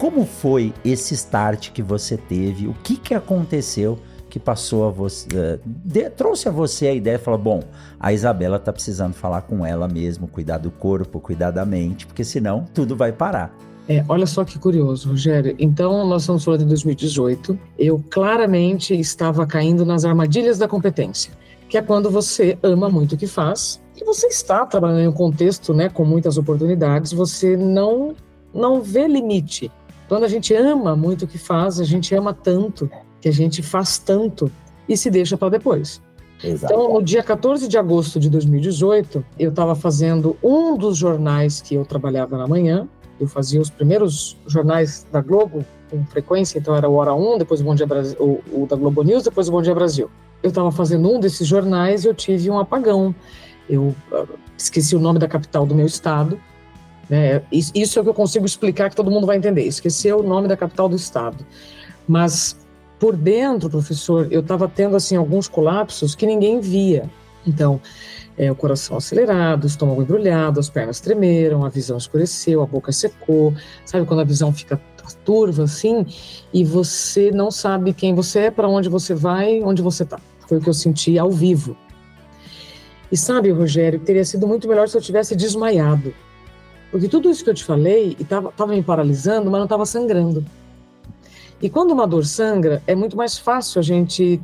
como foi esse start que você teve? O que aconteceu que passou a você, trouxe a você a ideia e falou, bom, a Isabela tá precisando falar com ela mesmo, cuidar do corpo, cuidar da mente, porque senão tudo vai parar. Olha só que curioso, Rogério. Então, nós estamos falando de 2018. Eu claramente estava caindo nas armadilhas da competência, que é quando você ama muito o que faz e você está trabalhando em um contexto, né, com muitas oportunidades, você não vê limite. Quando a gente ama muito o que faz, a gente ama tanto, que a gente faz tanto e se deixa para depois. Exato. Então, no dia 14 de agosto de 2018, eu estava fazendo um dos jornais que eu trabalhava na manhã. Eu fazia os primeiros jornais da Globo com frequência, então era o Hora 1, depois o Bom Dia Brasil, o da Globo News, depois o Bom Dia Brasil. Eu estava fazendo um desses jornais e eu tive um apagão. Eu esqueci o nome da capital do meu estado, né? Isso é o que eu consigo explicar, que todo mundo vai entender. Esquecer o nome da capital do estado. Mas por dentro, professor, eu estava tendo assim alguns colapsos que ninguém via. Então, o coração acelerado, o estômago embrulhado, as pernas tremeram, a visão escureceu, a boca secou. Sabe quando a visão fica turva assim e você não sabe quem você é, para onde você vai, onde você está? Foi o que eu senti ao vivo. E sabe, Rogério, teria sido muito melhor se eu tivesse desmaiado. Porque tudo isso que eu te falei estava me paralisando, mas não estava sangrando. E quando uma dor sangra, é muito mais fácil a gente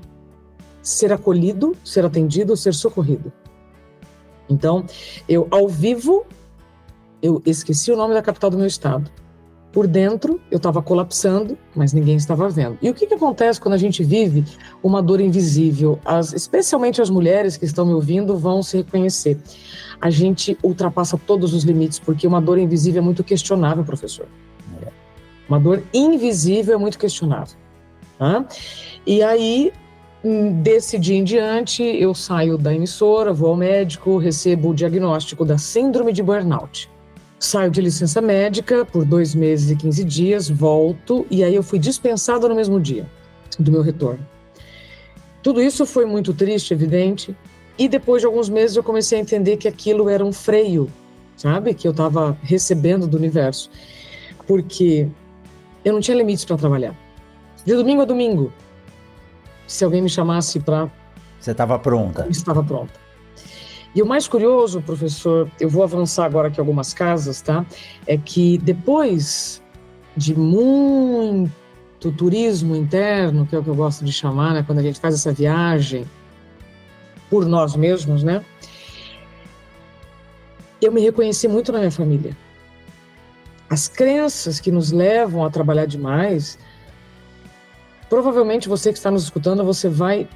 ser acolhido, ser atendido, ser socorrido. Então, eu, ao vivo, eu esqueci o nome da capital do meu estado. Por dentro, eu estava colapsando, mas ninguém estava vendo. E o que acontece quando a gente vive uma dor invisível? Especialmente as mulheres que estão me ouvindo vão se reconhecer. A gente ultrapassa todos os limites, porque uma dor invisível é muito questionável, professor. Uma dor invisível é muito questionável. Tá? E aí, desse dia em diante, eu saio da emissora, vou ao médico, recebo o diagnóstico da síndrome de burnout. Saio de licença médica por 2 meses e 15 dias, volto, e aí eu fui dispensada no mesmo dia do meu retorno. Tudo isso foi muito triste, evidente, e depois de alguns meses eu comecei a entender que aquilo era um freio, sabe? Que eu estava recebendo do universo, porque eu não tinha limites para trabalhar. De domingo a domingo, se alguém me chamasse para... Você estava pronta? Eu estava pronta. E o mais curioso, professor, eu vou avançar agora aqui algumas casas, tá? É que depois de muito turismo interno, que é o que eu gosto de chamar, né? Quando a gente faz essa viagem por nós mesmos, né? Eu me reconheci muito na minha família. As crenças que nos levam a trabalhar demais, provavelmente você que está nos escutando, você vai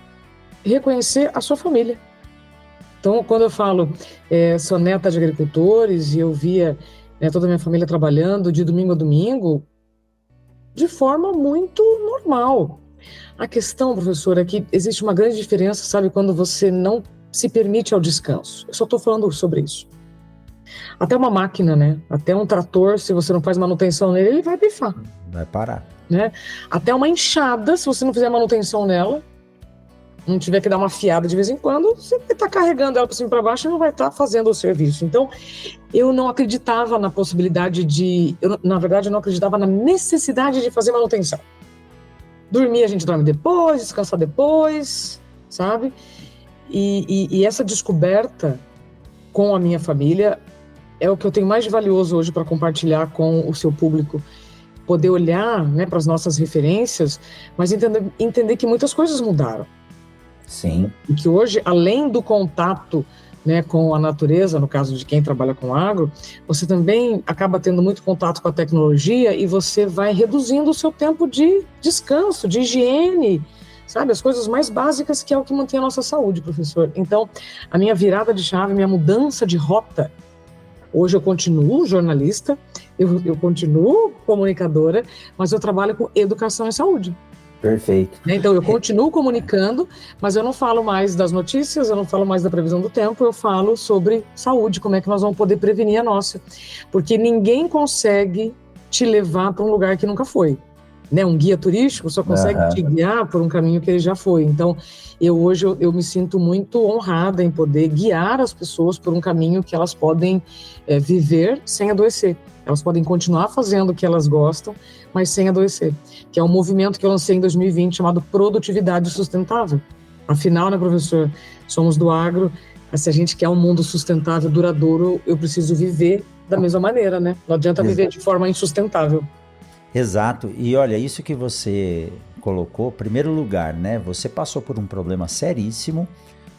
reconhecer a sua família. Então, quando eu falo, sou neta de agricultores e eu via, né, toda a minha família trabalhando de domingo a domingo, de forma muito normal. A questão, professor, é que existe uma grande diferença, sabe, quando você não se permite ao descanso. Eu só estou falando sobre isso. Até uma máquina, né? Até um trator, se você não faz manutenção nele, ele vai pifar. Vai parar. Né? Até uma enxada, se você não fizer manutenção nela, não tiver que dar uma afiada de vez em quando, você vai estar carregando ela para cima e para baixo e não vai estar fazendo o serviço. Então, eu não acreditava na possibilidade na verdade, eu não acreditava na necessidade de fazer manutenção. Dormir, a gente dorme depois, descansar depois, sabe? E essa descoberta com a minha família é o que eu tenho mais de valioso hoje para compartilhar com o seu público. Poder olhar, né, para as nossas referências, mas entender que muitas coisas mudaram. Sim. E que hoje, além do contato, né, com a natureza, no caso de quem trabalha com agro, você também acaba tendo muito contato com a tecnologia e você vai reduzindo o seu tempo de descanso, de higiene, sabe? As coisas mais básicas, que é o que mantém a nossa saúde, professor. Então, a minha virada de chave, minha mudança de rota, hoje eu continuo jornalista, eu continuo comunicadora, mas eu trabalho com educação e saúde. Perfeito. Então, eu continuo comunicando, mas eu não falo mais das notícias, eu não falo mais da previsão do tempo, eu falo sobre saúde, como é que nós vamos poder prevenir a nossa. Porque ninguém consegue te levar para um lugar que nunca foi. Né? Um guia turístico só consegue te guiar por um caminho que ele já foi. Então, hoje eu me sinto muito honrada em poder guiar as pessoas por um caminho que elas podem viver sem adoecer. Elas podem continuar fazendo o que elas gostam, mas sem adoecer. Que é um movimento que eu lancei em 2020 chamado Produtividade Sustentável. Afinal, né, professor, somos do agro, mas se a gente quer um mundo sustentável, duradouro, eu preciso viver da mesma maneira, né? Não adianta viver de forma insustentável. Exato. E olha, isso que você colocou, primeiro lugar, né? Você passou por um problema seríssimo,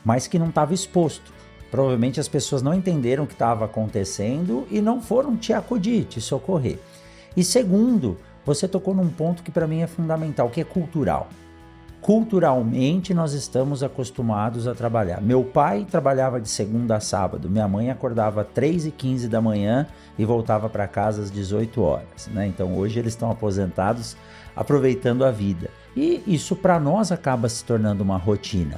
mas que não estava exposto. Provavelmente as pessoas não entenderam o que estava acontecendo e não foram te acudir, te socorrer. E segundo, você tocou num ponto que para mim é fundamental, que é cultural. Culturalmente nós estamos acostumados a trabalhar. Meu pai trabalhava de segunda a sábado, minha mãe acordava às 3h15 da manhã e voltava para casa às 18 horas, né? Então hoje eles estão aposentados, aproveitando a vida. E isso para nós acaba se tornando uma rotina.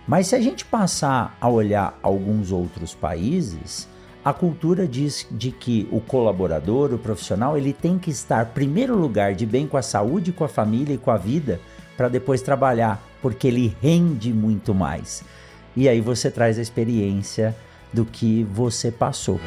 Mas se a gente passar a olhar alguns outros países, a cultura diz de que o colaborador, o profissional, ele tem que estar, em primeiro lugar, de bem com a saúde, com a família e com a vida, para depois trabalhar, porque ele rende muito mais. E aí você traz a experiência do que você passou.